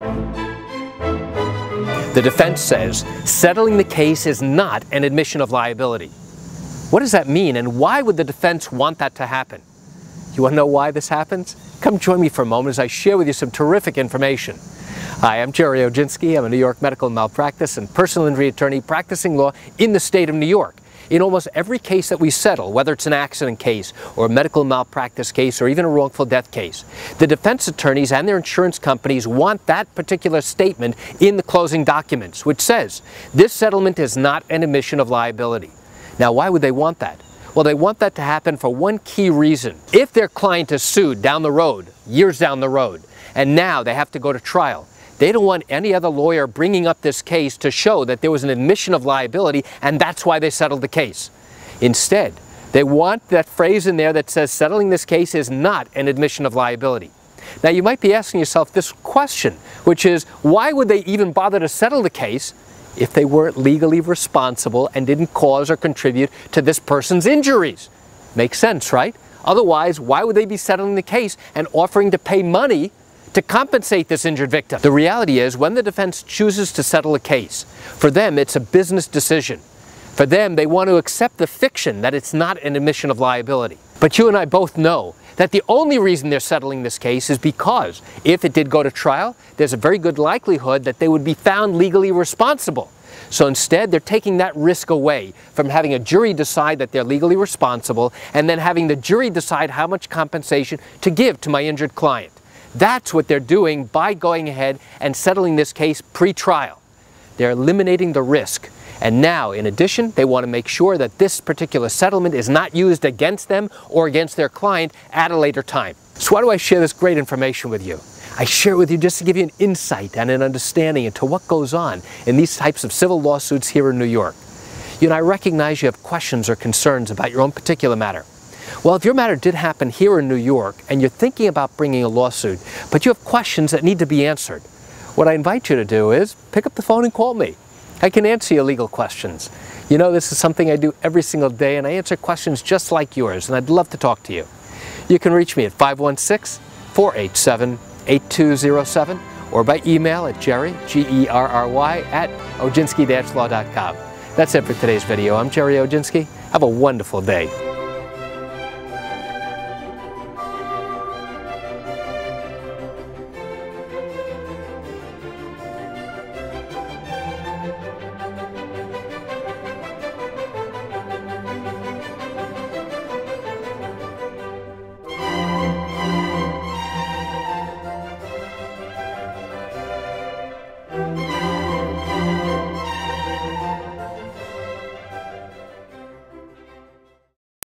The defense says settling the case is not an admission of liability. What does that mean, and why would the defense want that to happen? You want to know why this happens? Come join me for a moment as I share with you some terrific information. Hi, I'm Gerry Oginski. I'm a New York medical malpractice and personal injury attorney practicing law in the state of New York. In almost every case that we settle, whether it's an accident case or a medical malpractice case or even a wrongful death case, the defense attorneys and their insurance companies want that particular statement in the closing documents, which says, this settlement is not an admission of liability. Now, why would they want that? Well, they want that to happen for one key reason. If their client is sued down the road, years down the road, and now they have to go to trial, they don't want any other lawyer bringing up this case to show that there was an admission of liability and that's why they settled the case. Instead, they want that phrase in there that says settling this case is not an admission of liability. Now, you might be asking yourself this question, which is, why would they even bother to settle the case if they weren't legally responsible and didn't cause or contribute to this person's injuries? Makes sense, right? Otherwise, why would they be settling the case and offering to pay money to compensate this injured victim? The reality is, when the defense chooses to settle a case, for them it's a business decision. For them, they want to accept the fiction that it's not an admission of liability. But you and I both know that the only reason they're settling this case is because if it did go to trial, there's a very good likelihood that they would be found legally responsible. So instead, they're taking that risk away from having a jury decide that they're legally responsible and then having the jury decide how much compensation to give to my injured client. That's what they're doing by going ahead and settling this case pre-trial. They're eliminating the risk. And now, in addition, they want to make sure that this particular settlement is not used against them or against their client at a later time. So why do I share this great information with you? I share it with you just to give you an insight and an understanding into what goes on in these types of civil lawsuits here in New York. You know, I recognize you have questions or concerns about your own particular matter. Well, if your matter did happen here in New York and you're thinking about bringing a lawsuit, but you have questions that need to be answered, what I invite you to do is pick up the phone and call me. I can answer your legal questions. You know, this is something I do every single day, and I answer questions just like yours, and I'd love to talk to you. You can reach me at 516-487-8207 or by email at Gerry, G-E-R-R-Y, at oginski-law.com. That's it for today's video. I'm Gerry Oginski. Have a wonderful day.